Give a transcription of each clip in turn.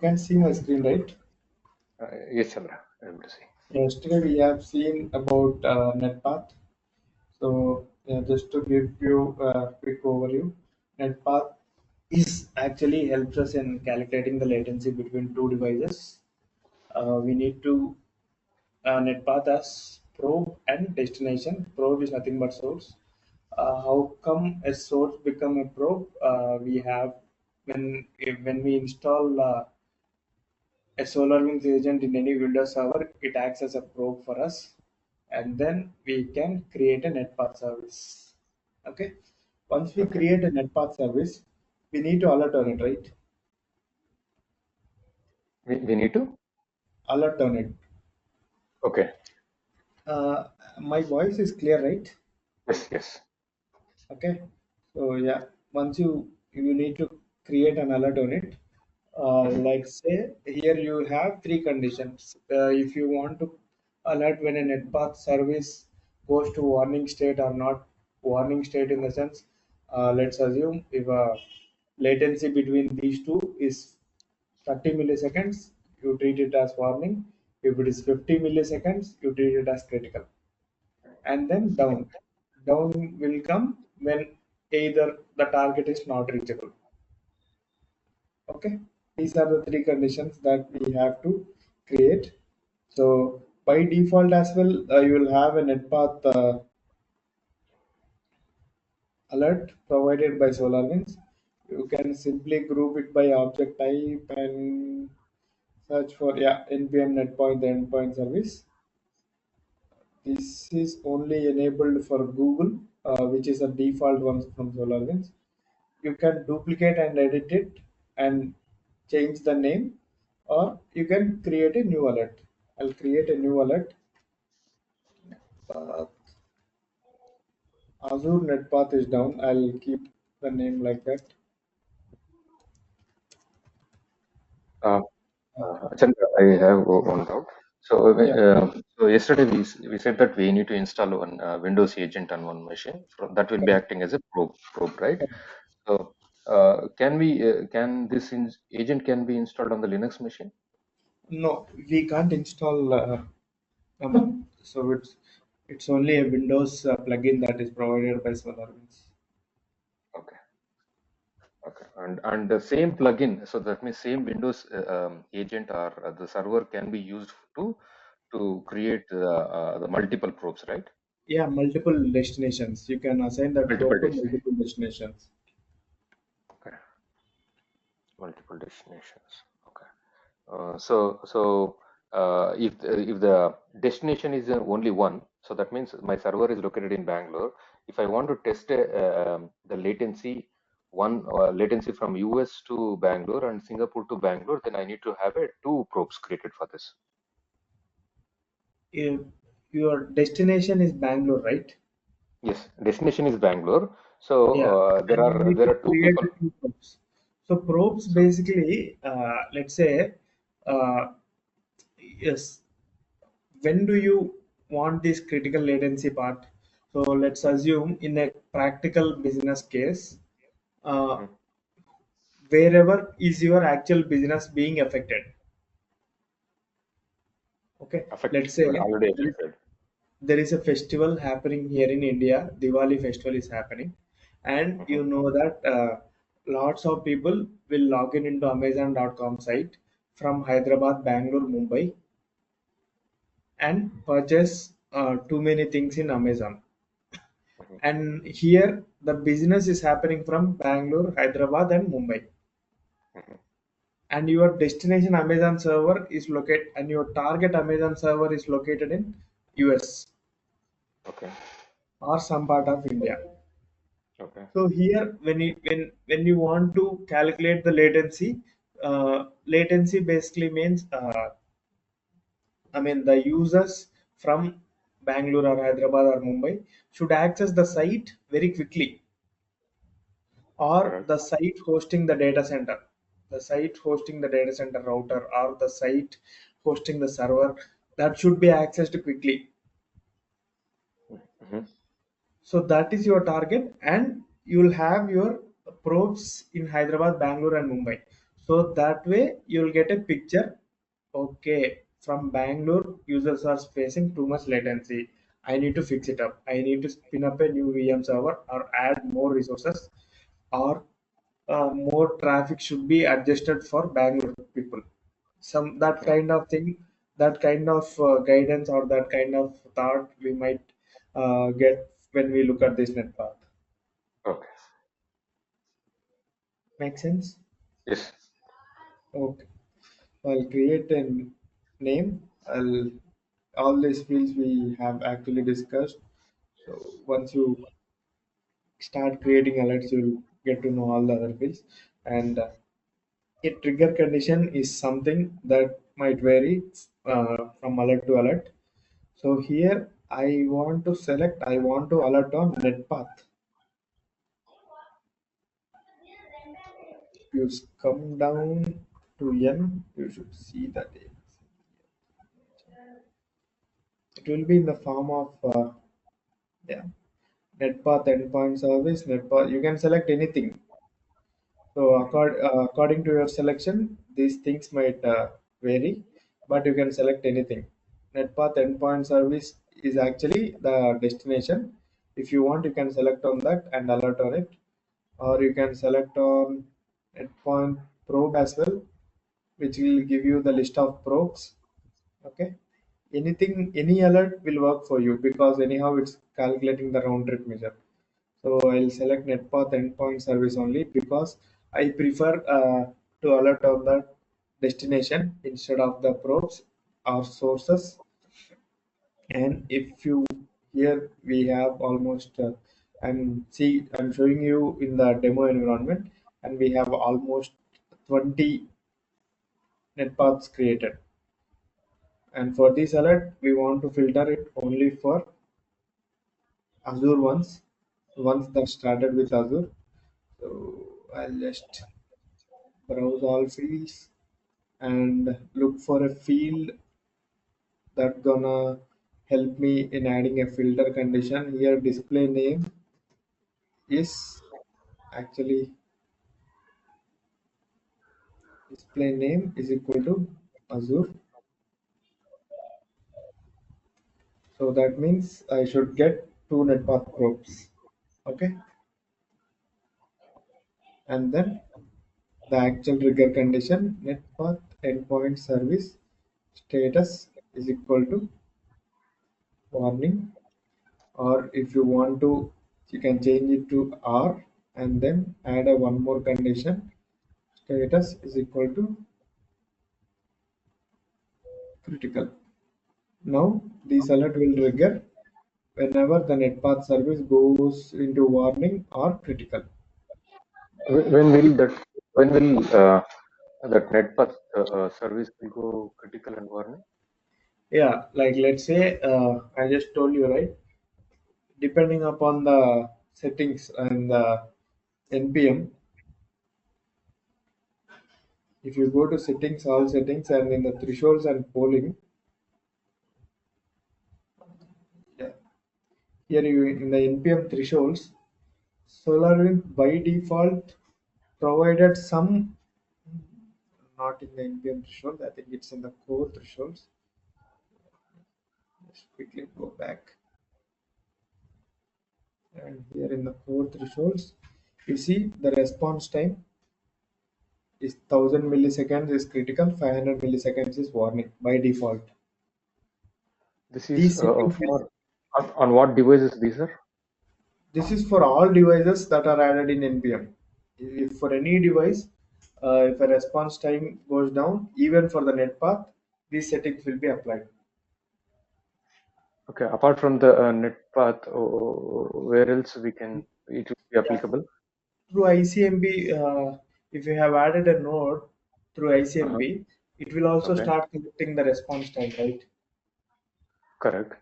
can see my screen, right? Yes, Chandra, I'm able to see. Yesterday we have seen about NetPath. So just to give you a quick overview, NetPath is actually helps us in calculating the latency between two devices. We need to NetPath as probe and destination. Probe is nothing but source. How come a source become a probe? We have when we install a SolarWinds agent in any Windows server, it acts as a probe for us, and then we can create a NetPath service. Okay. Once we Okay. create a NetPath service, we need to alert on it, right? We need to? Alert on it. Okay. Uh, my voice is clear, right? Yes, yes. Okay. So yeah, once you need to create an alert on it. Mm-hmm. Like say here you have three conditions. If you want to alert when a NetPath service goes to warning state or not warning state in the sense, let's assume if latency between these two is 30 milliseconds, you treat it as warning. If it is 50 milliseconds, you treat it as critical. And then down. Down will come when either the target is not reachable. Okay, these are the three conditions that we have to create. So by default as well, you will have a NetPath alert provided by SolarWinds. You can simply group it by object type and search for NPM netpoint the endpoint service. This is only enabled for Google, which is a default one from SolarWinds. You can duplicate and edit it and change the name, or you can create a new alert. I'll create a new alert. uh, Azure NetPath is down. I'll keep the name like that. Uh, Chandra, I have one doubt. So, Yeah, so yesterday we said that we need to install one Windows agent on one machine. That will be correct. acting as a probe, right? So, can this agent can be installed on the Linux machine? No, we can't install so it's only a Windows plugin that is provided by SolarWinds. Okay. Okay, and the same plugin, so that means same Windows agent or the server can be used to create the multiple probes, right? Yeah, multiple destinations. You can assign that Multiple probe to destinations. multiple destinations. Okay, multiple destinations. Okay. If the destination is only one, so that means my server is located in Bangalore. If I want to test the latency from US to Bangalore and Singapore to Bangalore, then I need to have two probes created for this. If your destination is Bangalore, right? Yes, destination is Bangalore. So Yeah, there and you are need there to are two create people. the two probes. So probes So basically, let's say, uh, yes, when do you want this critical latency part? So let's assume in a practical business case, uh, mhm, wherever is your actual business being affected. Okay, affected, let's say already there is affected. there is a festival happening here in India. Diwali festival is happening, and Mhm, you know that lots of people will log in into Amazon.com site from Hyderabad, Bangalore, Mumbai, and purchase too many things in Amazon. mhm, And here the business is happening from Bangalore, Hyderabad, and Mumbai. mhm. And your destination Amazon server is located, and your target Amazon server is located in US Okay, or some part of India. okay, So here, when you want to calculate the latency, latency basically means, I mean, the users from Bangalore or Hyderabad or Mumbai should access the site very quickly, or correct. the site hosting the data center, the site hosting the data center router, or the site hosting the server, that should be accessed quickly. Mhm, So that is your target, and you'll have your probes in Hyderabad, Bangalore, and Mumbai. So that way you'll get a picture. Okay, from Bangalore, users are facing too much latency. I need to fix it up. I need to spin up a new VM server or add more resources, or more traffic should be adjusted for Bangalore people. Some that Mm. kind of thing, that kind of guidance or that kind of thought we might get when we look at this net path. Okay. Make sense? Yes. Okay. I'll create a name. I'll all these fields we have actually discussed. So once you start creating alerts, you'll get to know all the other fields. And a trigger condition is something that might vary from alert to alert. So here I want to select. I want to alert on net path. If you come down to N, you should see that it will be in the form of yeah, NetPath endpoint service, NetPath. You can select anything. So according to your selection, these things might vary, but you can select anything. NetPath endpoint service is actually the destination. If you want, you can select on that and alert on it, or you can select on endpoint probe as well, which will give you the list of probes. Okay, anything, any alert will work for you because anyhow it's calculating the round trip measure. So I'll select NetPath endpoint service only because I prefer to alert on the destination instead of the probes or sources. And if you here we have almost I'm showing you in the demo environment, and we have almost 20 NetPaths created. And for this alert, we want to filter it only for Azure ones that started with Azure. So I'll just browse all fields and look for a field that gonna help me in adding a filter condition. Here display name is actually display name is equal to Azure. So that means I should get two netpath probes. Okay, and then the actual trigger condition netpath endpoint service status is equal to warning, or if you want to, you can change it to R and then add a one more condition, status is equal to critical. Now this alert will trigger whenever the netpath service goes into warning or critical. When will that NetPath service will go critical and warning? Yeah, like let's say I just told you, right, depending upon the settings and the NPM, if you go to settings, all settings, and in the thresholds and polling, yeah, here you in the NPM thresholds, SolarWinds by default provided some, not in the NPM threshold, I think it's in the core thresholds. Let's quickly go back. And here in the core thresholds, you see the response time is 1000 milliseconds is critical, 500 milliseconds is warning by default. This is These settings will, for on what devices these are? this is for all devices that are added in NPM. If for any device, if a response time goes down, even for the net path, these settings will be applied. Okay, apart from the NetPath, where else it will be Yeah. applicable? Through ICMP, if you have added a node through Uh-huh. ICMP, it will also Okay, start collecting the response time, right? correct.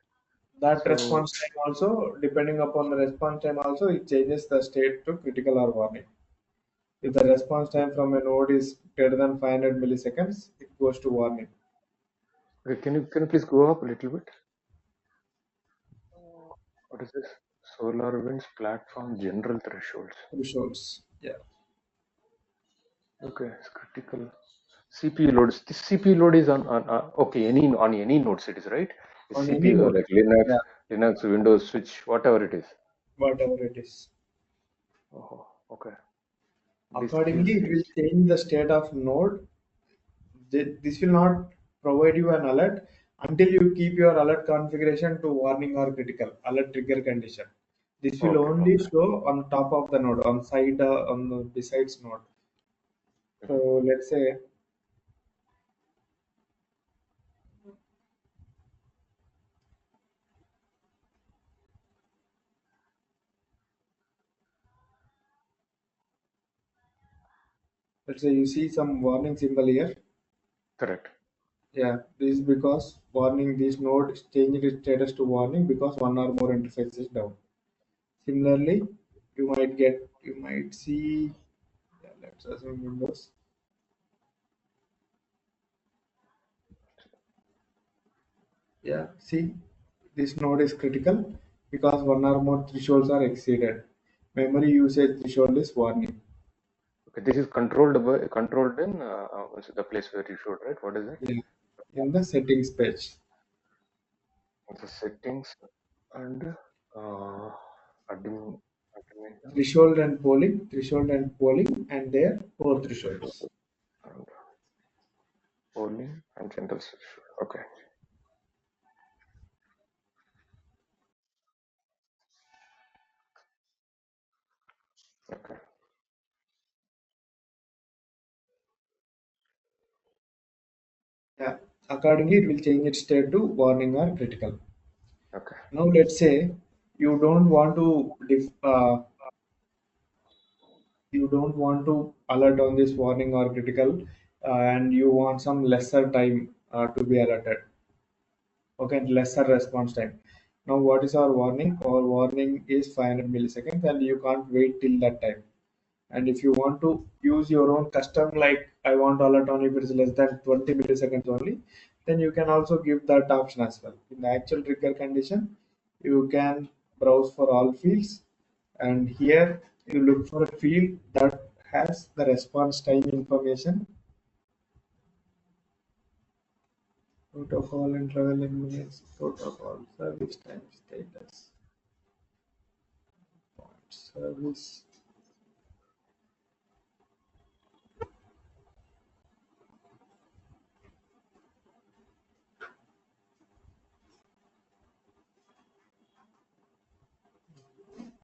That So response time also, depending upon the response time also, it changes the state to critical or warning. If the response time from a node is greater than 500 milliseconds, it goes to warning. okay, can you please go up a little bit? What is this? SolarWinds platform general thresholds. Thresholds. Yeah. Okay, it's critical. CPU loads. This CPU load is on okay, any on any nodes it is, right? It's on any CPU node. like Linux, Yeah, Linux, Windows, Switch, whatever it is. whatever it is. Oh, okay. Disk Accordingly, it will usage. change the state of node. This will not provide you an alert until you keep your alert configuration to warning or critical alert trigger condition. This will Okay, only okay. show on top of the node, on side, on the besides node. Mhm. So let's say you see some warning symbol here. Correct. Yeah, this is because warning this node changed its status to warning because one or more interface is down. Similarly, you might see, yeah, let's assume Windows. Yeah, see, this node is critical because one or more thresholds are exceeded. Memory usage threshold is warning. Okay, this is controlled in the place where you showed, right? What is it? Yeah, in the settings page. The settings and admin, admin And their core thresholds. and polling and general section. Okay, okay, Yeah, accordingly, it will change its state to warning or critical. okay. Now, let's say you don't want to you don't want to alert on this warning or critical, and you want some lesser time to be alerted. Okay, lesser response time. Now, what is our warning? Our warning is 500 milliseconds, and you can't wait till that time. And if you want to use your own custom, like I want alert on if it's less than 20 milliseconds only, then you can also give that option as well. In the actual trigger condition, you can browse for all fields, and here you look for a field that has the response time information, protocol and travel minutes, protocol service time status, point service.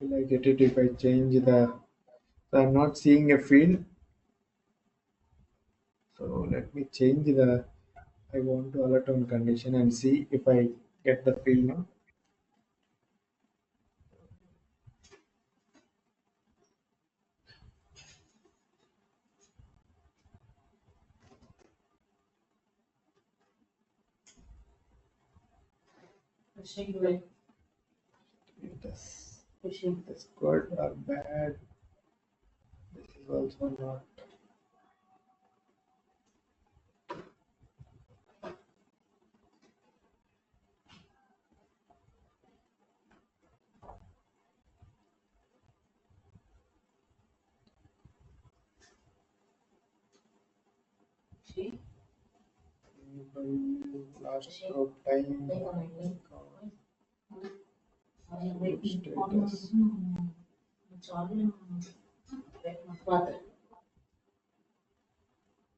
Will I get it if I change the? So I'm not seeing a field. So let me change the I want to alert on condition and see if I get the field now. It does. This good or bad. This is also not. Last stop time. Status.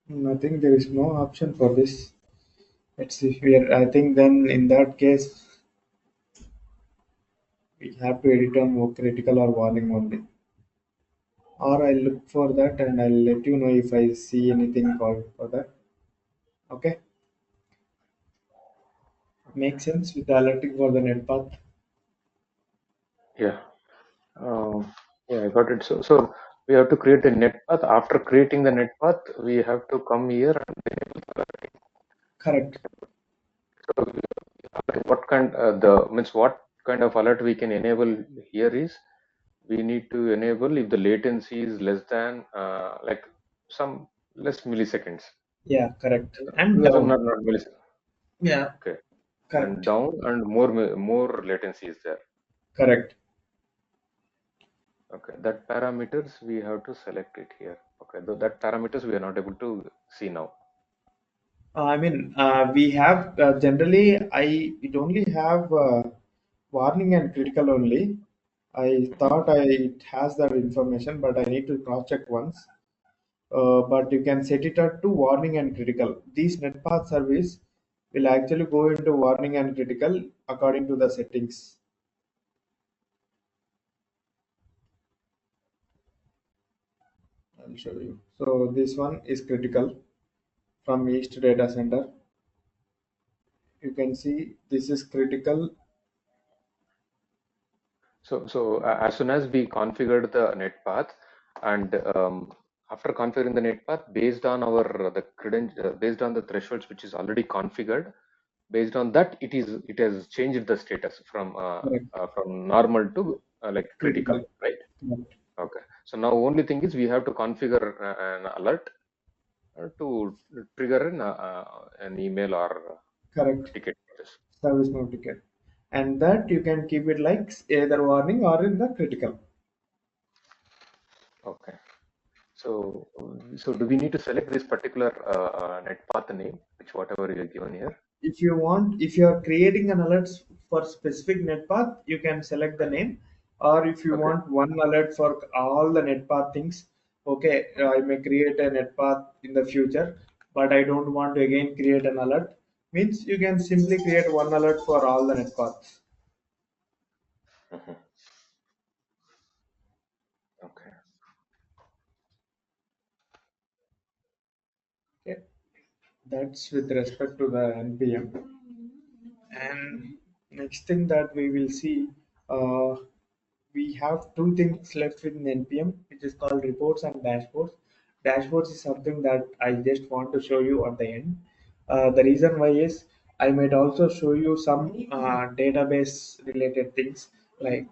Nothing. There is no option for this. Let's see here. I think then in that case we have to edit on critical or warning only. Or I'll look for that and I'll let you know if I see anything for that. Okay, makes sense with the alerting for the net path. Yeah. Yeah, I got it. So we have to create a net path. After creating the net path, we have to come here and Correct. what kind the means what kind of alert we can enable here is we need to enable if the latency is less than like some less milliseconds. Yeah, correct. No, And no, down. not milliseconds. Yeah, Okay, and correct. down and more latency is there. Correct. Okay, that parameters we have to select it here. Okay, that parameters we are not able to see now. We have generally it only have warning and critical only. I Mhm. thought it has that information, but I need to cross check once. But you can set it up to warning and critical. These NetPath service will actually go into warning and critical according to the settings. I'll show you. So this one is critical from East Data Center. You can see this is critical. So as soon as we configured the net path, and after configuring the net path, based on our based on the thresholds which is already configured, based on that it has changed the status Correct. from normal to like critical, Critical. right? Correct. Okay. So now only thing is we have to configure an alert to trigger an email or Correct. ticket for this. Service no ticket. And that you can keep it like either warning or in the critical. Okay. So do we need to select this particular net path name, which whatever you have given here? If you want, if you are creating an alert for specific net path, you can select the name. Or if you Okay. want one alert for all the net path things, okay, I may create a net path in the future, but I don't want to again create an alert, means you can simply create one alert for all the net paths. Mhm. Okay. Okay, that's with respect to the NPM. And next thing that we will see, uh, we have two things left with NPM, which is called reports and dashboards. Dashboards is something that I just want to show you at the end. The reason why is I might also show you some database related things like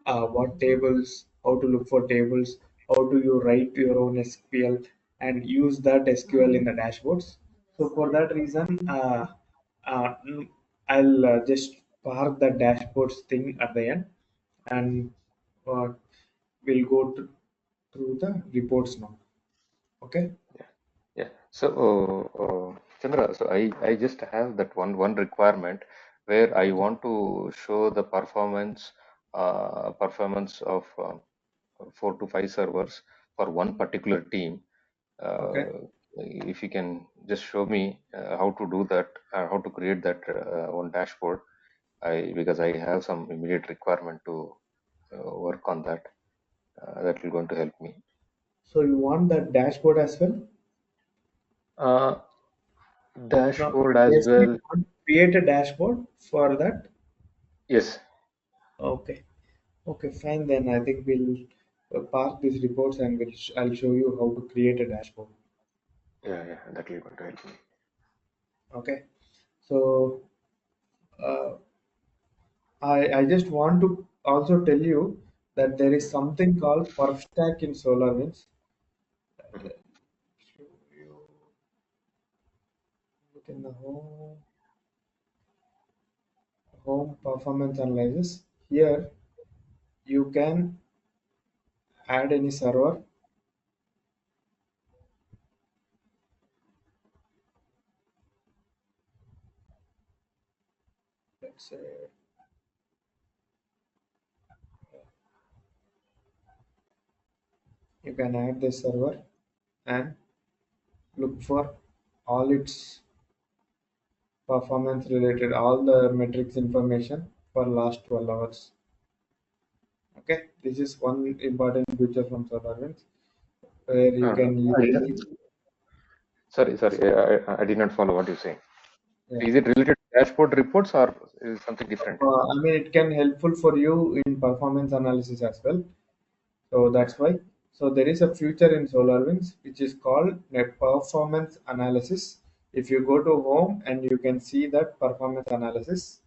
what tables, how to look for tables, how do you write your own SQL and use that SQL in the dashboards. So for that reason, uh, mm, I'll just park the dashboards thing at the end, and uh, we'll go through the reports now. Okay. Yeah. Yeah. So Chandra, so I just have that one requirement where I Okay. want to show the performance of 4 to 5 servers for one particular team. Okay. If you can just show me how to do that, how to create that one dashboard, because I have some immediate requirement to work on that. That will going to help me. So you want that dashboard as well? Uh, No. Dashboard as Basically, you well. want to create a dashboard for that. Yes. Okay. Okay. Fine. Then I think we'll park these reports and I'll show you how to create a dashboard. Yeah, yeah, that will going to help me. Okay. So uh, I just want to also tell you that there is something called perf stack in SolarWinds. Mhm. Show you within the home performance analysis. Here you can add any server. Let's say you can add this server and look for all its performance related, all the metrics information for last 12 hours. Okay, this is one important feature from SolarWinds where you Uh, can I did not, easily, sorry, I did not follow what you're saying. yeah. Is it related to dashboard reports or is it something different? It can helpful for you in performance analysis as well. So Okay, that's why. So there is a feature in SolarWinds which is called net performance analysis. If you go to home and you can see that performance analysis,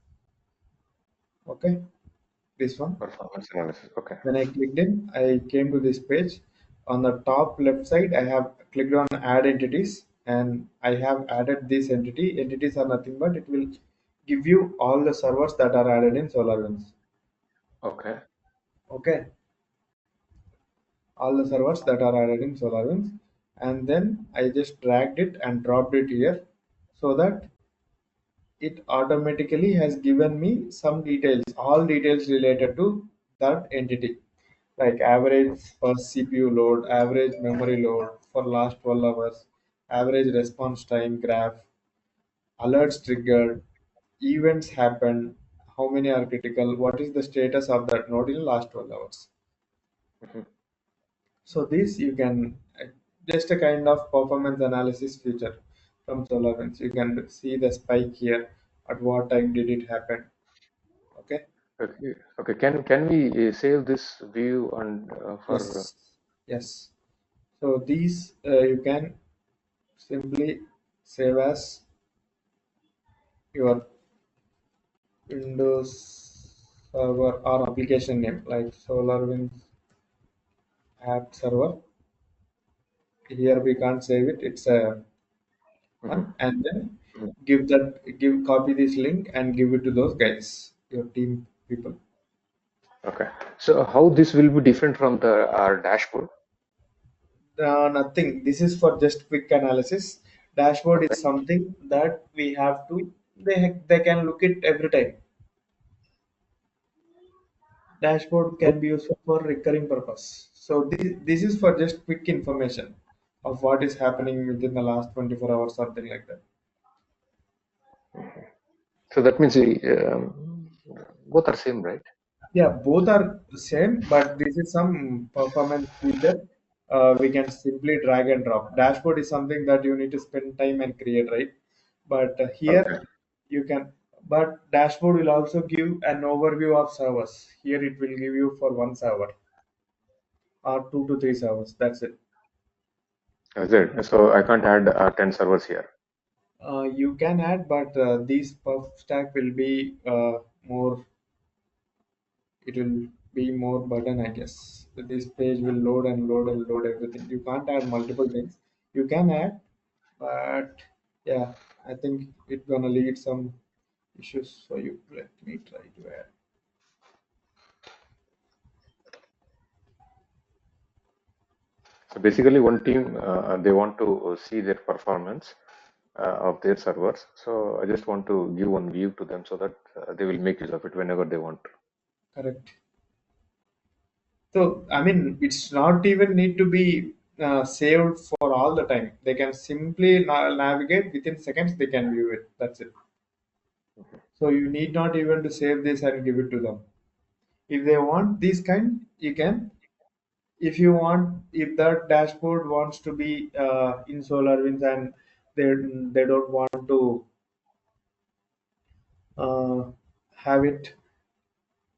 okay, this one. performance analysis. Okay, When I clicked in, I came to this page. On the top left side, I have clicked on add entities and I have added this entity. Entities are nothing but it will give you all the servers that are added in SolarWinds. okay, Okay, all the servers that are added in SolarWinds. and then I just dragged it and dropped it here so that it automatically has given me some details, all details related to that entity, like average first CPU load, average memory load for last 12 hours, average response time graph, alerts triggered, events happened, how many are critical, what is the status of that node in last 12 hours. Mhm. So this you can just a kind of performance analysis feature from SolarWinds. You can see the spike here. At what time did it happen? Okay. Okay. Okay. Can we save this view and for Yes. Yes. So these you can simply save as your Windows server or application name, like SolarWinds app server. Here we can't save it. It's a Mhm. one, and then Mhm. give copy this link and give it to those guys, your team people. Okay. So how this will be different from the our dashboard? Nothing. This is for just quick analysis. Dashboard Okay. is something that we have to. They can look it every time. Dashboard Good. can be used for recurring purpose. So this is for just quick information of what is happening within the last 24 hours, something like that. So that means both are same, right? Yeah, both are same, but this is some performance feature. We can simply drag and drop. Dashboard is something that you need to spend time and create, right? But Okay. here you can. But dashboard will also give an overview of servers. Here it will give you for one server or 2 to 3 servers. That's it. Is it? So I can't add 10 servers here. You can add, but these perf stack will be more. It will be more burden, I guess. This page will load and load and load everything. You can't add multiple things. You can add, but yeah, I think it's gonna lead some issues for you. Let me try to add. So basically, one team they want to see their performance of their servers. So I just want to give one view to them so that they will make use of it whenever they want. Correct. So I mean, it's not even need to be saved for all the time. They can simply navigate within seconds. They can view it. That's it. So you need not even to save this and give it to them. If they want this kind, you can. If you want, if that dashboard wants to be in SolarWinds and they don't want to uh, have it,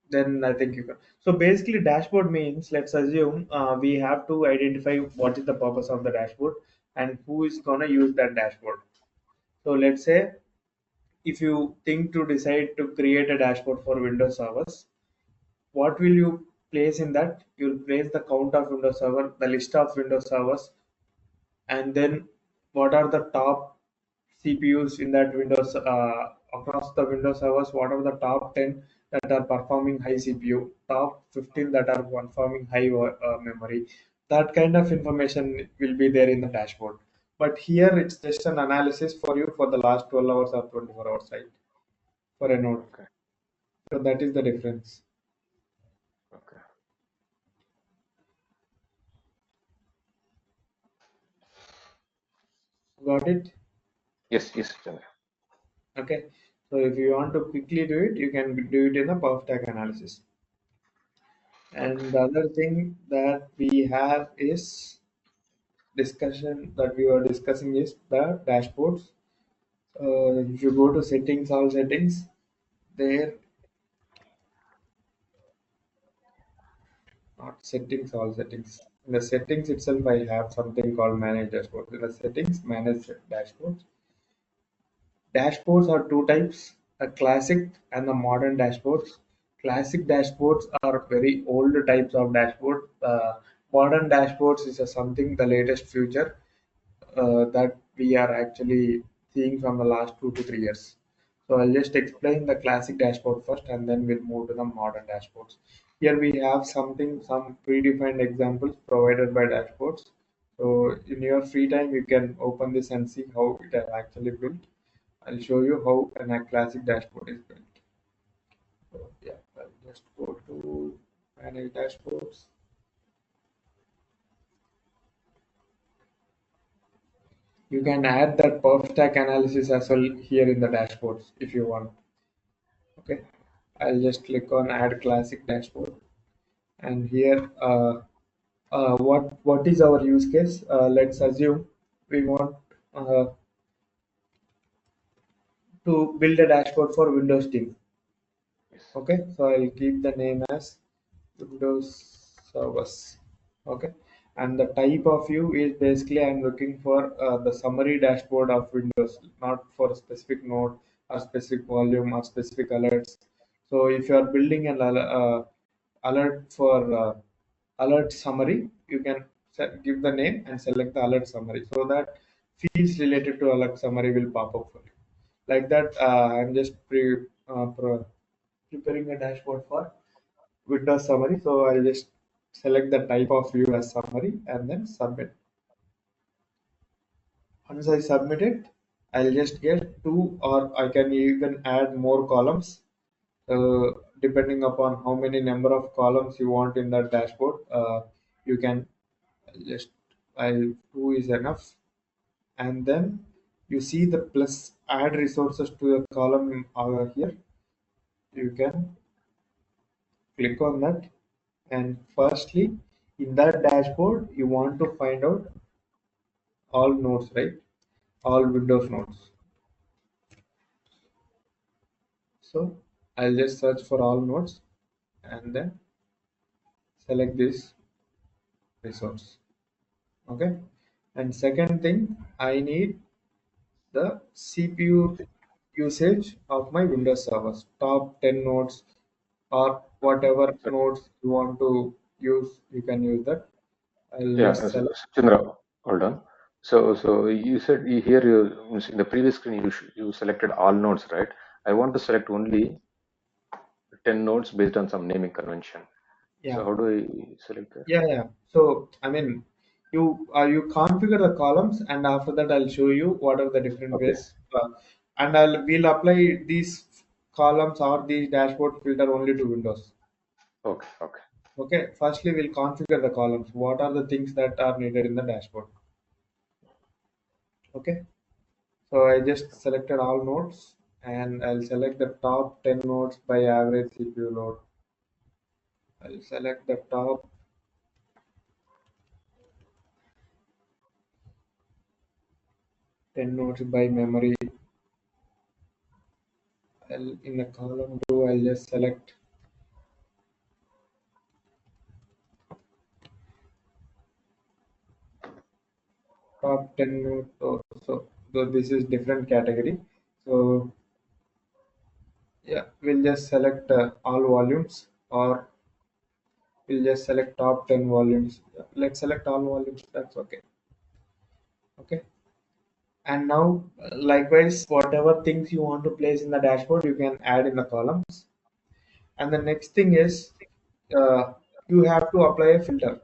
then I think you can. So basically, dashboard means, let's assume we have to identify what is the purpose of the dashboard and who is gonna use that dashboard. So let's say if you think to decide to create a dashboard for Windows servers, what will you place in that? You'll place the count of Windows server, the list of Windows servers, and then what are the top CPUs in that Windows across the Windows servers? What are the top 10 that are performing high CPU, top 15 that are performing high memory? That kind of information will be there in the dashboard. But here it's just an analysis for you for the last 12 hours or 24 hours, right? For a node. Okay. So that is the difference. Okay. Got it? Yes. Yes, Chandra. Okay. So if you want to quickly do it, you can do it in the perf stack analysis. Okay. And the other thing that we have is discussion that we were discussing is the dashboards. If you go to settings, all settings, there, not settings, all settings. In the settings itself, I have something called manage dashboards. In the settings, manage dashboards. Dashboards are two types, the classic and the modern dashboards. Classic dashboards are very old types of dashboard. Modern dashboards is something the latest future that we are actually seeing from the last 2 to 3 years. So I'll just explain the classic dashboard first and then we'll move to the modern dashboards. Here we have some predefined examples provided by dashboards. So in your free time, you can open this and see how it is actually built. I'll show you how a classic dashboard is built. So yeah, I'll just go to manage dashboards. You can add that perf stack analysis as well here in the dashboards if you want. Okay, I'll just click on add classic dashboard, and here what is our use case? Let's assume we want uh, to build a dashboard for Windows team. Yes. Okay, so I'll keep the name as Windows servers. Okay, and the type of view is basically I'm looking for the summary dashboard of Windows, not for a specific node or specific volume or specific alerts. So if you are building an alert for alert summary, you can give the name and select the alert summary so that fields related to alert summary will pop up for you. Like that, I'm just preparing a dashboard for Windows summary. So I'll just select the type of view as summary and then submit. Once I submit it, I'll just get two, or I can even add more columns uh, depending upon how many number of columns you want in that dashboard. You can just two is enough, and then you see the plus add resources to the column over here. You can click on that, and firstly in that dashboard you want to find out all nodes, right? All Windows nodes. So I'll just search for all nodes and then select this resource. Okay. And second thing, I need the CPU usage of my Windows servers, top 10 nodes or whatever So, nodes you want to use, you can use that. I'll yeah, just select. Chandra, hold on. So you said here in the previous screen you selected all nodes, right? I want to select only 10 nodes based on some naming convention. Yeah. So how do I select that? Yeah. So I mean, you configure the columns, and after that I'll show you what are the different Okay, ways, and we'll apply these columns or the dashboard filter only to Windows. okay. Okay. Firstly, we'll configure the columns. What are the things that are needed in the dashboard? Okay. So I just selected all nodes, and I'll select the top 10 nodes by average CPU load. I'll select the top 10 nodes by memory. In the column 2, I'll just select top 10 nodes also. So this is different category. So yeah, we'll just select all volumes, or we'll just select top 10 volumes. Yeah, let's select all volumes. That's okay. Okay. And now, likewise, whatever things you want to place in the dashboard, you can add in the columns. And the next thing is uh, you have to apply a filter.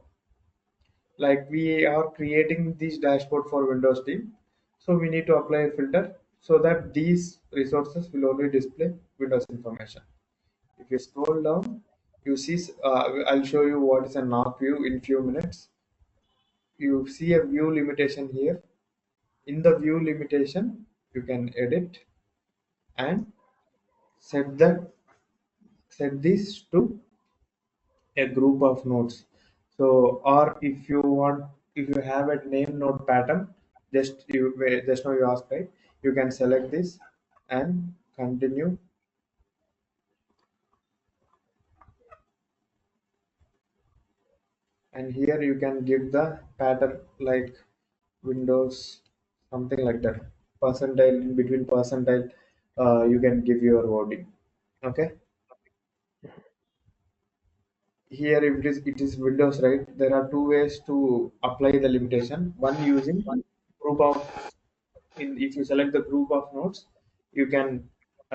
Like we are creating this dashboard for Windows team, so we need to apply a filter so that these resources will only display Windows information. If you scroll down, you see, I'll show you what is a knock view in few minutes. You see a view limitation here. In the view limitation, you can edit and set that set this to a group of nodes. So, or if you want, if you have a name node pattern, just now you asked, right? You can select this and continue, and here you can give the pattern like Windows, something like that. Percentile, in between percentile, you can give your wording. Okay. Here, if it is Windows, right? There are two ways to apply the limitation. One using group of if you select the group of nodes, you can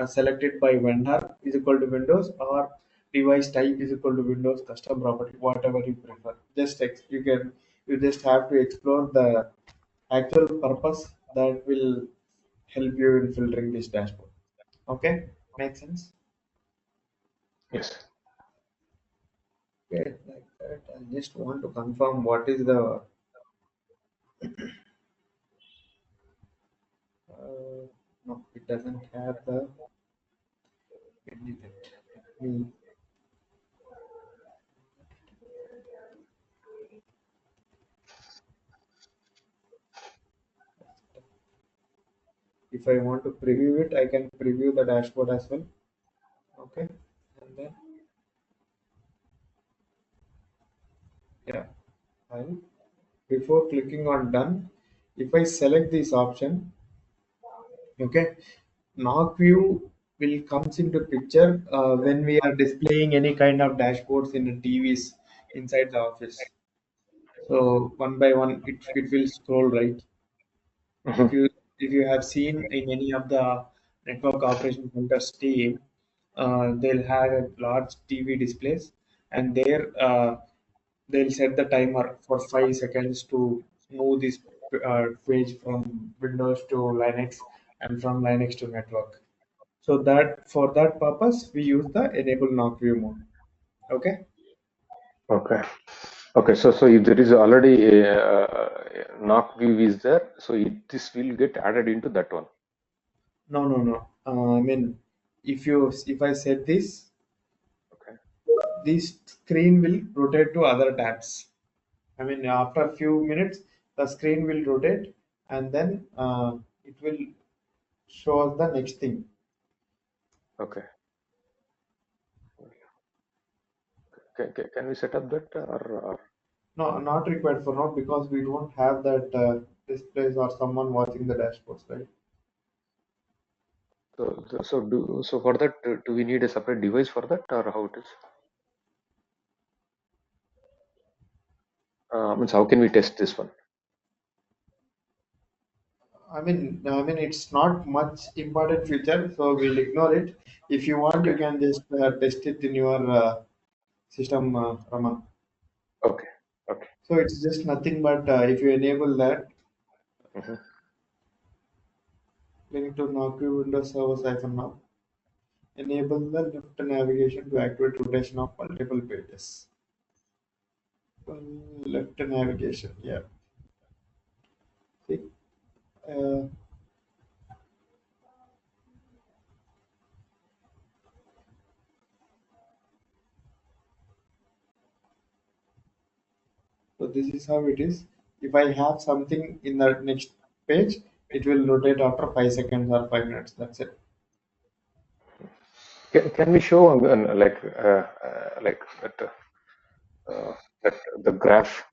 select it by vendor is equal to Windows, or device type is equal to Windows, custom property, whatever you prefer. You can You just have to explore the actual purpose that will help you in filtering this dashboard. Okay, makes sense. Yes. Okay, like that. I just want to confirm what is the no, it doesn't have the candidate. Let me, if I want to preview it, I can preview the dashboard as well. Okay, and then yeah, fine. Before clicking on done, if I select this option, okay, knock view will comes into picture when we are displaying any kind of dashboards in the TVs inside the office. So one by one, it will scroll right. If Hmm. you have seen in any of the network operation centers team, they'll have a large TV displays, and there they'll set the timer for 5 seconds to move this page from Windows to Linux and from Linux to network. So that for that purpose, we use the enable knock view mode. Okay. Okay. Okay. So if there is already a knock view is there, so this will get added into that one. No, no, no. I mean, if I set Okay. this screen will rotate to other tabs. I mean, after a few minutes, the screen will rotate, and then it will show us the next thing. Okay. Can we set up that or No, not required for now because we don't have that displays or someone watching the dashboards, right? so for that do we need a separate device for that or how it is? Means how can we test this one? I mean, it's not much important feature, so we'll ignore it. If you want, you Okay. can just test it in your system, Raman. Okay. Okay. So it's just nothing but if you enable that, Hmm. link to Nokia Windows Server hyphen now. Enable the left navigation to activate rotation of multiple pages. Left navigation, yeah. See, uh, so this is how it is. If I have something in the next page, it will rotate after 5 seconds or 5 minutes. That's it. Can we show like that the graph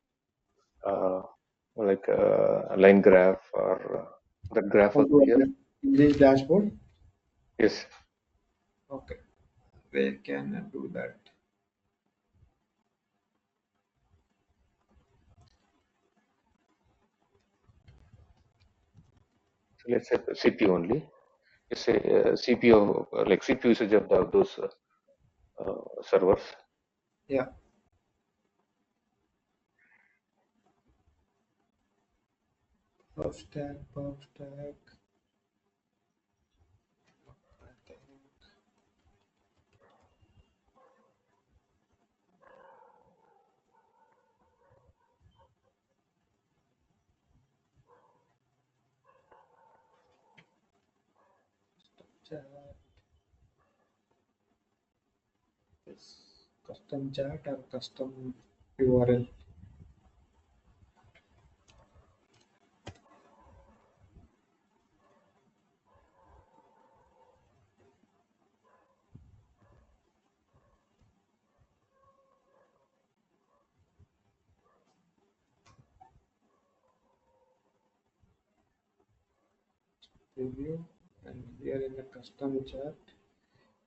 like line graph or the graph How was to here? in this dashboard? Yes. Okay, where can I do that? So let's say CPU only. Let's say CPU like CPU usage of those servers. Yeah, pub stack. I think chat is custom chat or custom URL. Preview, and here in the custom chat.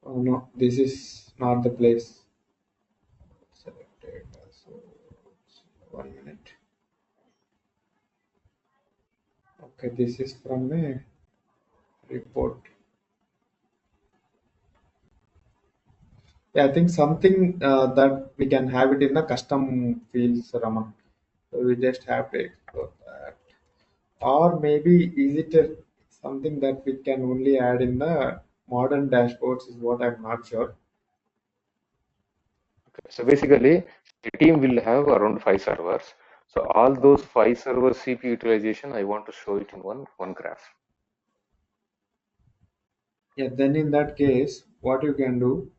Oh no, this is not the place. Selected. So 1 minute. Okay, this is from a report. Yeah, I think something that we can have it in the custom fields, Raman. So we just have to explore that. Or maybe is it something that we can only add in the modern dashboards is what I'm not sure. So basically, the team will have around 5 servers. So all those 5 servers CPU utilization, I want to show it in one graph. Yeah, then in that case, what you can do,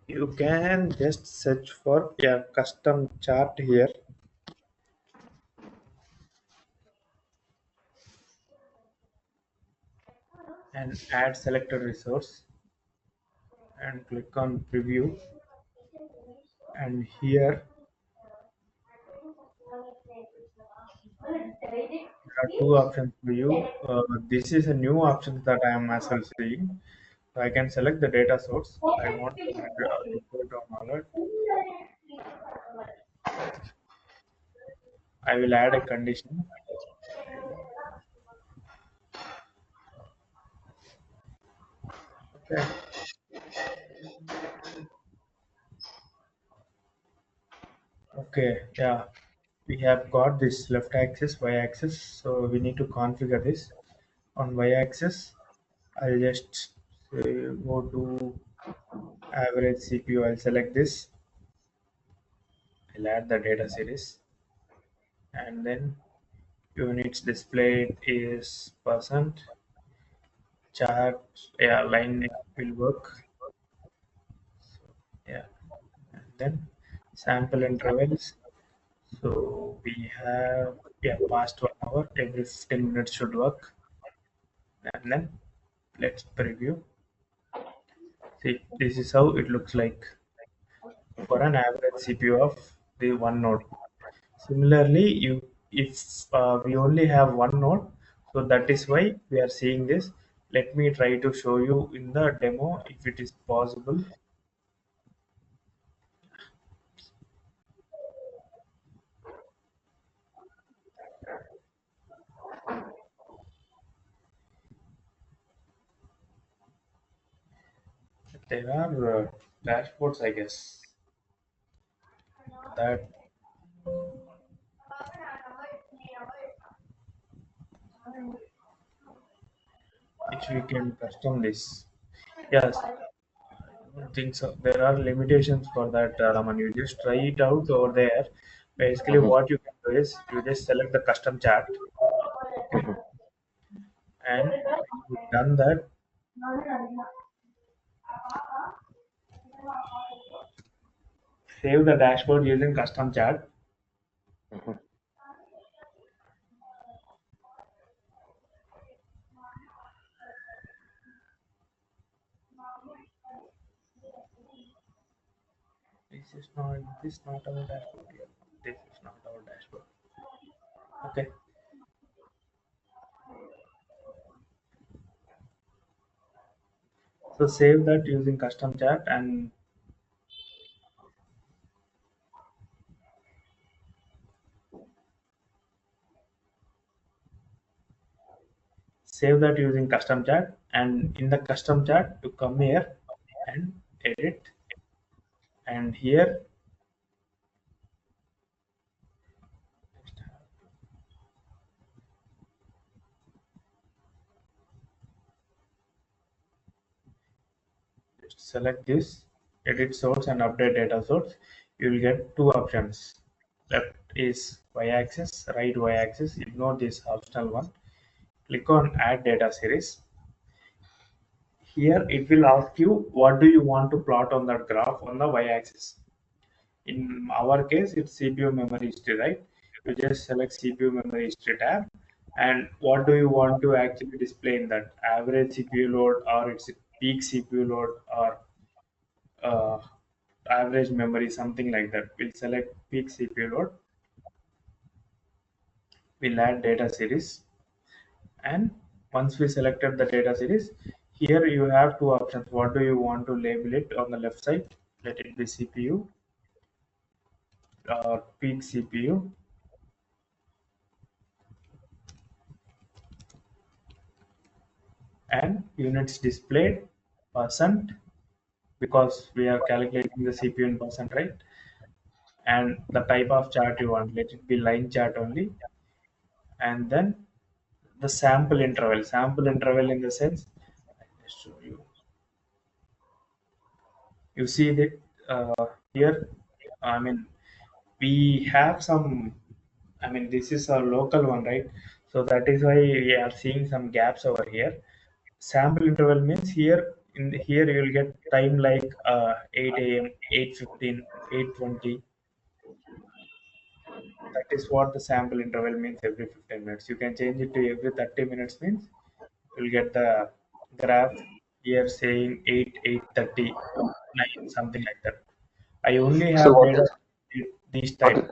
you can just search for a custom chart here and add selected resource and click on preview. And here there are two options for you. This is a new option that I am as well seeing. So I can select the data source. I want to add a report on alert. I will add a condition. Okay. Okay. Yeah. We have got this left axis, y axis. So we need to configure this on y axis. I'll just say go to average CPU. I'll select this. I'll add the data series and then units displayed is percent chart. Yeah, line will work. Yeah, and then sample intervals. So we have, yeah, past 1 hour, every 15 minutes should work. And then let's preview. See, this is how it looks like for an average CPU of the one node. Similarly, you if we only have one node, so that is why we are seeing this. Let me try to show you in the demo if it is possible. There are dashboards, I guess, that which we can custom this. Yes, I don't think so. There are limitations for that, Raman. You just try it out over there. Basically, Mhm, what you can do is you just select the custom chart, okay, mhm, and when you've done that, save the dashboard using custom chart. mhm, This not our dashboard here. This is not our dashboard. Okay. So save that using custom chart and save that using custom chart. And in the custom chart, you come here and edit. And here, just select this, edit source and update data source. You will get two options. Left is y-axis, right y-axis. Ignore this optional one. Click on add data series. Here it will ask you what do you want to plot on that graph on the y-axis. In our case, it's CPU memory history, right? You just select CPU memory history tab, and what do you want to actually display in that average CPU load or it's peak CPU load or uh, average memory, something like that. We'll select peak CPU load. We'll add data series, and once we selected the data series, here you have two options. What do you want to label it on the left side? Let it be CPU, peak CPU, and units displayed, percent, because we are calculating the CPU in percent, right? And the type of chart you want, let it be line chart only. And then the sample interval in the sense, I'll just show you. You see that here, I mean, we have some, I mean, this is a local one, right? So that is why we are seeing some gaps over here. Sample interval means here, in here you will get time like 8 a.m, 8:15, 8:20. That is what the sample interval means, every 15 minutes. You can change it to every 30 minutes means you'll get the graph here saying 8, 8:30, 9, something like that. I only So have data this what time. is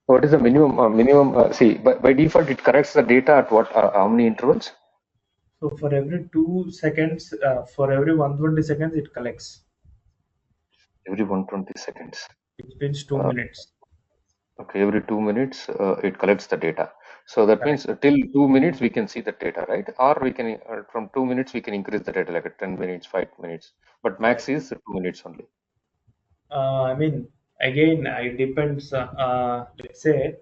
what is the minimum? See, by default it corrects the data at what? How many intervals? So for every 2 seconds, for every 120 seconds, it collects. Every 120 seconds. It means two Uh, minutes. okay, every 2 minutes it collects the data. So that Correct. means till 2 minutes we can see the data, right? Or we can from 2 minutes we can increase the data like a 10 minutes, 5 minutes. But max Correct. is 2 minutes only. I mean, again, it depends. Let's say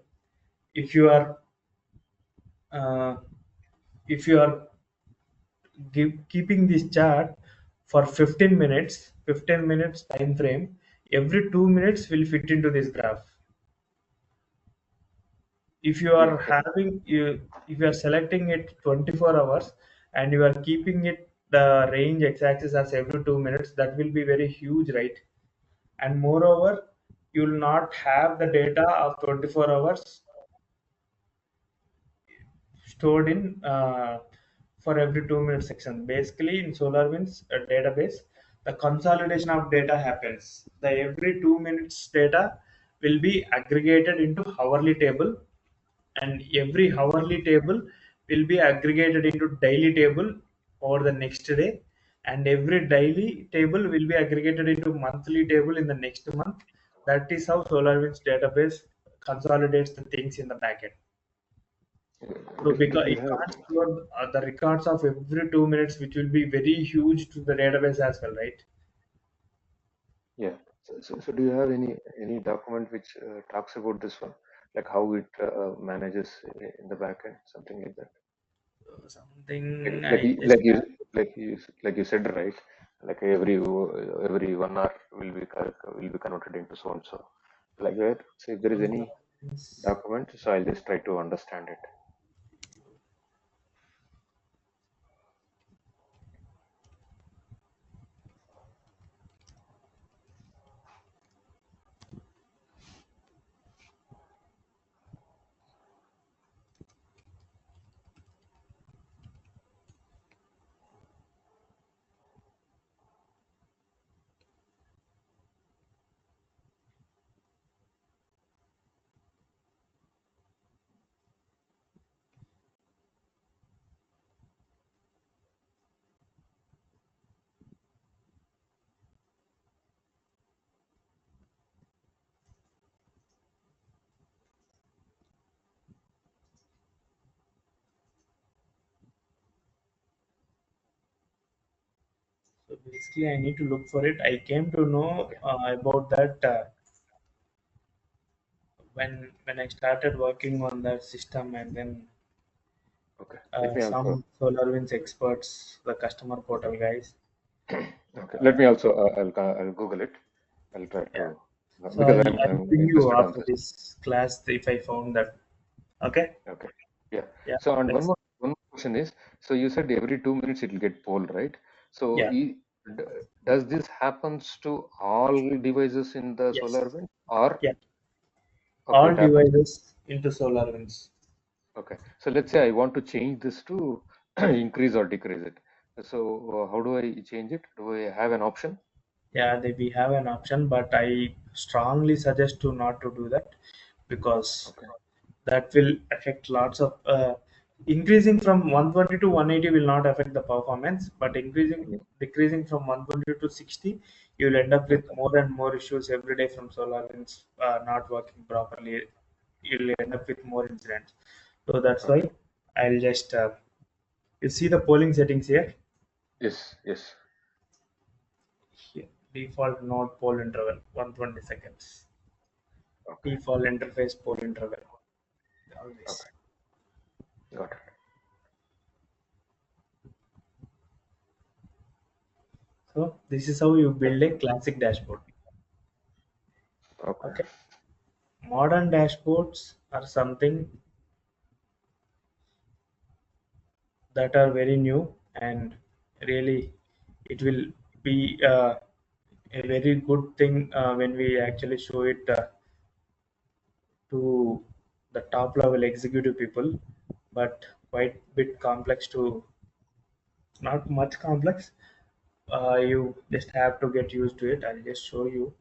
if you are uh, if you are keeping this chart for 15 minutes, 15 minutes time frame, every 2 minutes will fit into this graph. If you Yeah. are having you, if you are selecting it 24 hours and you are keeping it the range x-axis as every 2 minutes, that will be very huge, right? And moreover, you will not have the data of 24 hours stored in for every 2 minute section. Basically, in SolarWinds database, the consolidation of data happens. The every 2 minutes data will be aggregated into hourly table, and every hourly table will be aggregated into daily table over the next day, and every daily table will be aggregated into monthly table in the next month. That is how SolarWinds database consolidates the things in the backend. So Do because you it have? can't store the records of every 2 minutes, which will be very huge to the database as well, right? Yeah. So do you have any document which talks about this one, like how it manages in the backend, something like that? So something Like I just like you said, right? Like every 1 hour will be converted into so and so, like that. So if there is any have. document, so I'll just try to understand it. So basically, I need to look for it. I came to know Okay. about that when I started working on that system, and then Okay. Let me also. some SolarWinds experts, the customer portal guys. Okay. Let Uh, me also. I'll Google it. I'll try yeah. to So because I'll I'm bring you interested on after this. this class if I found that. Okay. Okay. Yeah. Yeah. So and Let's. one more question is, so you said every 2 minutes it will get polled, right? So Yeah. d- does this happens to all devices in the Yes. SolarWinds or Yeah. okay, All it happens. devices into SolarWinds. Okay. So let's say I want to change this to increase or decrease it. So how do I change it? Do I have an option? Yeah, we have an option, but I strongly suggest to not to do that, because Okay. that will affect lots of. Increasing from 120 to 180 will not affect the performance, but Mhm. decreasing from 120 to 60, you will end up with Okay. more and more issues every day from SolarWinds not working properly. You'll end up with more incidents. So that's Okay. why I'll just you see the polling settings here. Yes. Yes. Here, default node poll interval 120 seconds. Okay. Default interface poll interval. All this. Okay. Got it. So this is how you build a classic dashboard. Okay. Okay. Modern dashboards are something that are very new, and really it will be a very good thing when we actually show it to the top level executive people, but quite bit complex to not much complex. You just have to get used to it. I'll just show you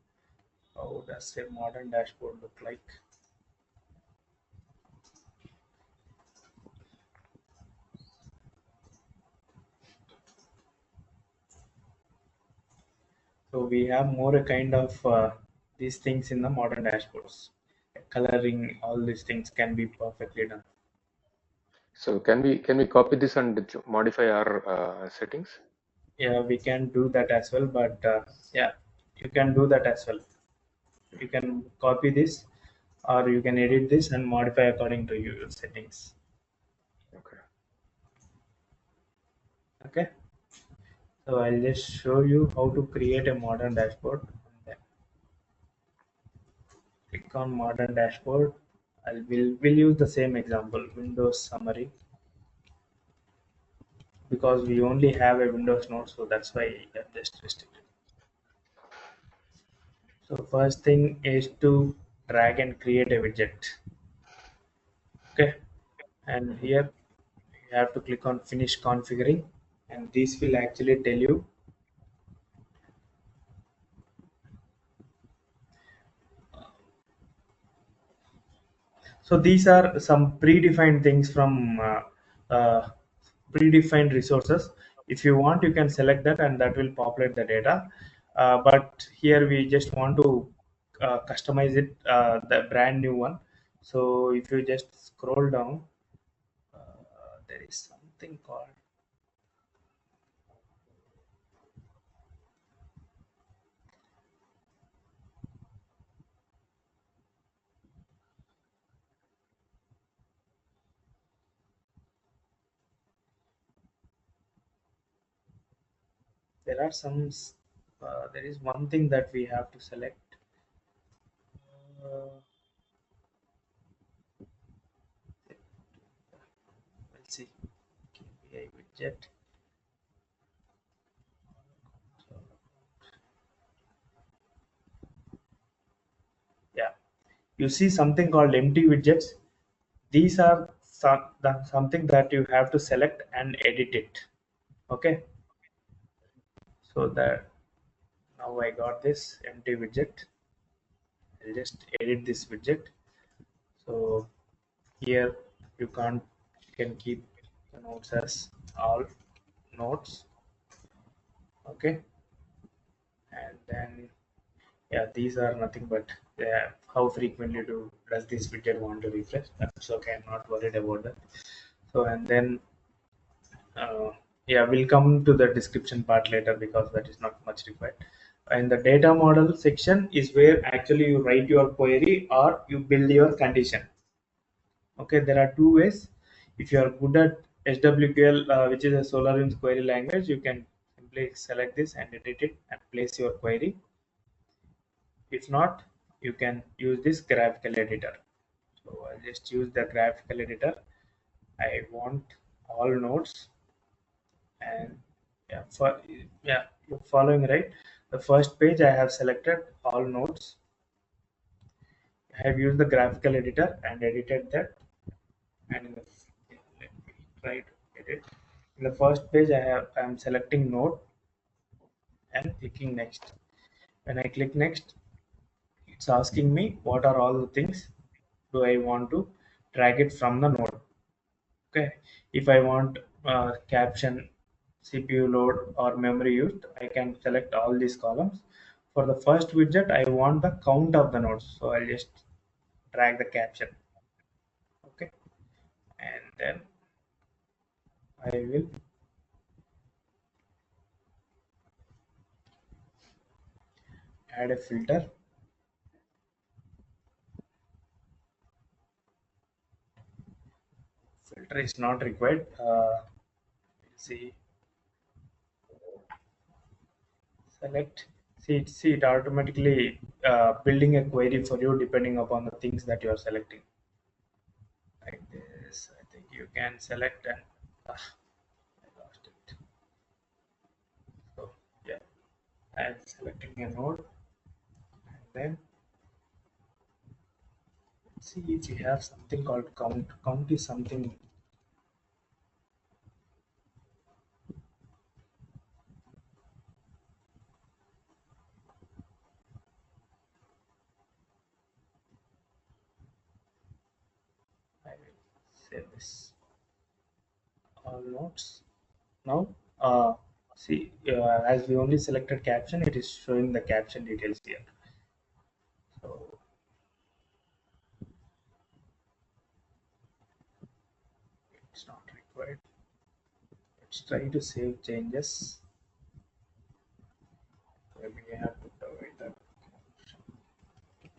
how does a modern dashboard look like. So we have more a kind of these things in the modern dashboards. Coloring, all these things can be perfectly done. So can we copy this and modify our settings? Yeah, we can do that as well, but yeah, you can do that as well. You can copy this, or you can edit this and modify according to your settings. Okay. Okay, so I'll just show you how to create a modern dashboard. Then click on modern dashboard. Will use the same example, Windows summary, because we only have a Windows node, so that's why I'm just restricted. So first thing is to drag and create a widget. Okay, and Hmm. here you have to click on finish configuring, and this will actually tell you. So these are some predefined things from predefined resources. If you want, you can select that and that will populate the data. But here we just want to customize it, the brand new one. So if you just scroll down, uh, there is something called, there are some, there is one thing that we have to select. Let's see, KPI widget. Yeah, you see something called empty widgets. These are something that you have to select and edit it. Okay, so that now I got this empty widget. I'll just edit this widget. So here you can't, you can keep the notes as all notes. Okay, and then yeah, these are nothing but how frequently does this widget want to refresh. That's okay, I'm not worried about that. So and then Uh, yeah, we'll come to the description part later because that is not much required. And the data model section is where actually you write your query or you build your condition. Okay, there are two ways. If you are good at SWQL, which is a SolarWinds query language, you can simply select this and edit it and place your query. If not, you can use this graphical editor. So I'll just use the graphical editor. I want all nodes, and yeah, yeah, you're following right. The first page I have selected all nodes. I have used the graphical editor and edited that. And in the, yeah, let me try to edit. In the first page, I am selecting node and clicking next. When I click next, it's asking me what are all the things do I want to drag it from the node. Okay, if I want caption, CPU load, or memory used, I can select all these columns. For the first widget, I want the count of the nodes, so I'll just drag the caption. Okay, and then I will add a filter. Filter is not required. See, select. See it automatically building a query for you depending upon the things that you are selecting. Like this, I think you can select and I lost it. So yeah, I'm selecting a node and then see if you have something called count. Count is something I will save this all nodes. Now see as we only selected caption, it is showing the caption details here. So it's not required. Let's try to save changes. Maybe we have to provide that. If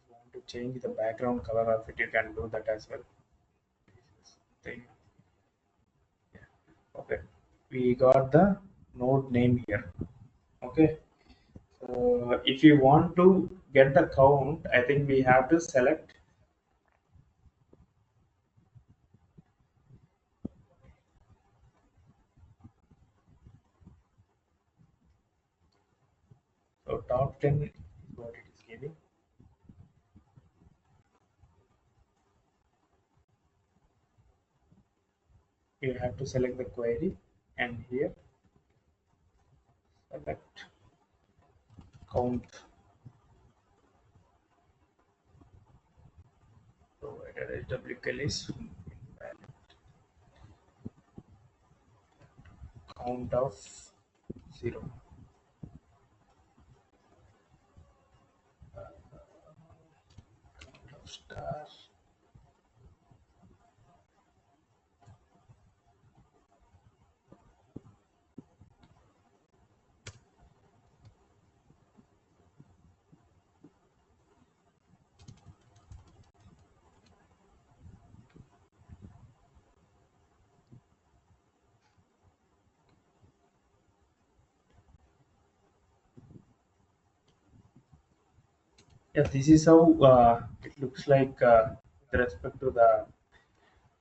you want to change the background color of it, you can do that as well. Thing. Okay, we got the node name here. Okay, so if you want to get the count, I think we have to select. So top 10 is what it is giving. You have to select the query and here select count provided as WK list count of 0. Count of star. Yeah, this is how it looks like with respect to the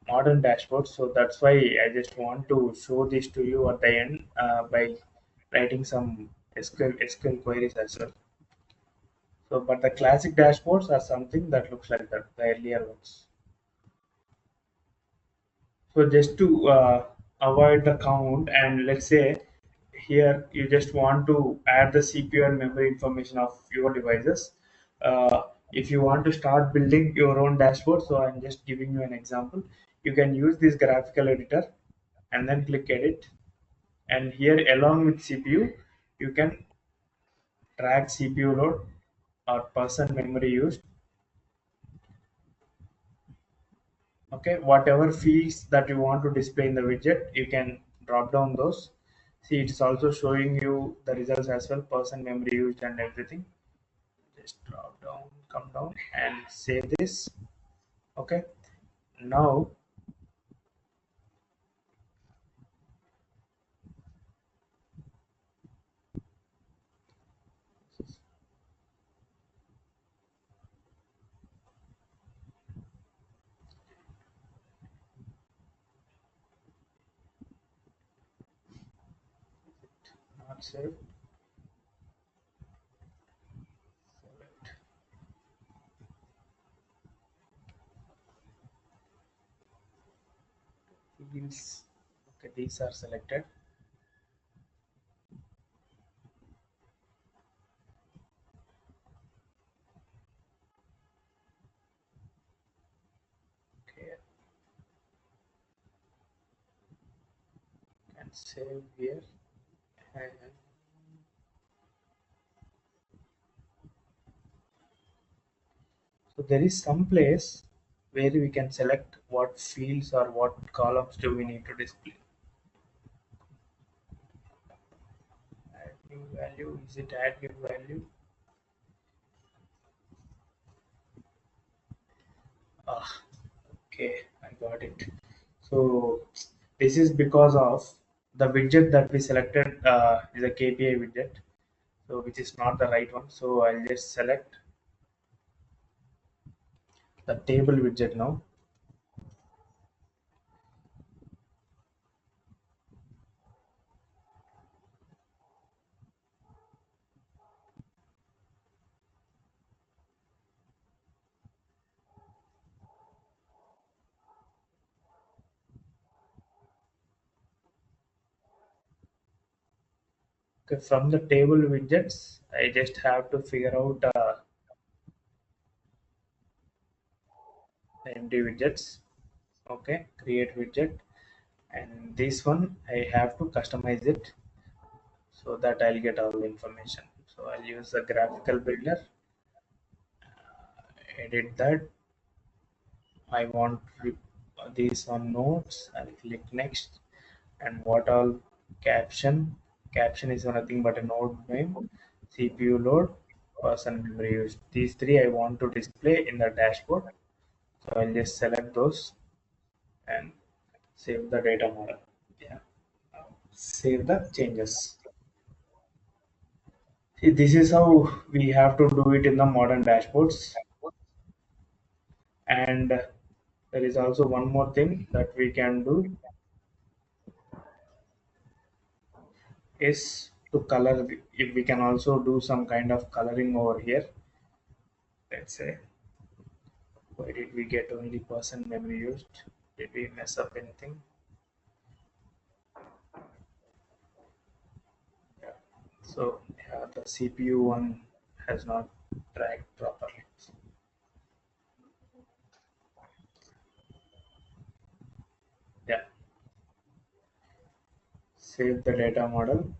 modern dashboard. So that's why I just want to show this to you at the end by writing some SQL queries as well. So, but the classic dashboards are something that looks like that, the earlier ones. So just to avoid the count, and let's say here you just want to add the CPU and memory information of your devices. If you want to start building your own dashboard, so I'm just giving you an example. You can use this graphical editor and then click edit. And here along with CPU, you can drag CPU load or percent memory used. Okay, whatever fields that you want to display in the widget, you can drop down those. See, it's also showing you the results as well, percent memory used and everything. Just drop down, come down and save this. Okay, now not save, select fields. Okay, these are selected. save here. And so there is some place where we can select what fields or what columns do we need to display. Add new value. Is it add new value? Ah, okay, I got it. So this is because of the widget that we selected is a KPI widget, so which is not the right one. So I'll just select the table widget now. Okay, from the table widgets, I just have to figure out the empty widgets. Okay, create widget, and this one I have to customize it so that I'll get all the information. So I'll use the graphical builder, edit that. I want these on nodes. I'll click next, and what all caption. Caption is nothing but a node name, CPU load, person memory used. These three I want to display in the dashboard. So I'll just select those and save the data model. Yeah, save the changes. See, this is how we have to do it in the modern dashboards. And there is also one more thing that we can do is to color. If we can also do some kind of coloring over here. Let's say, why did we get only person memory used? Did we mess up anything? Yeah. So yeah, the CPU one has not tracked properly. Yeah, save the data model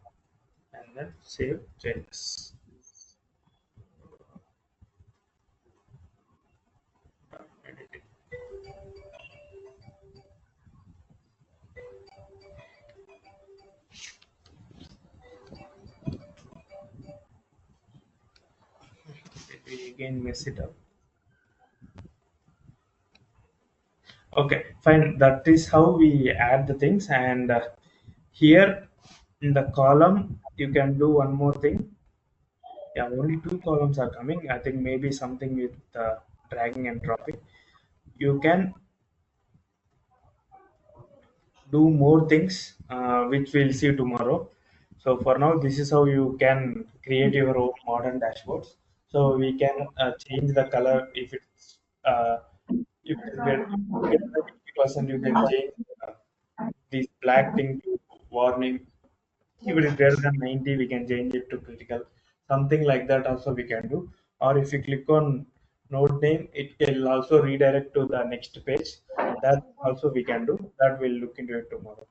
and then save changes. Editing. Did we again mess it up? Okay, fine. That is how we add the things. And here in the column, you can do one more thing. Yeah, only two columns are coming. I think maybe something with dragging and dropping. You can do more things, which we'll see tomorrow. So for now, this is how you can create your own modern dashboards. So we can change the color if it's greater than 50%, you can change this black thing to warning. If it is greater than 90, we can change it to critical. Something like that also we can do. Or if you click on node name, it will also redirect to the next page. That also we can do. That we'll look into it tomorrow.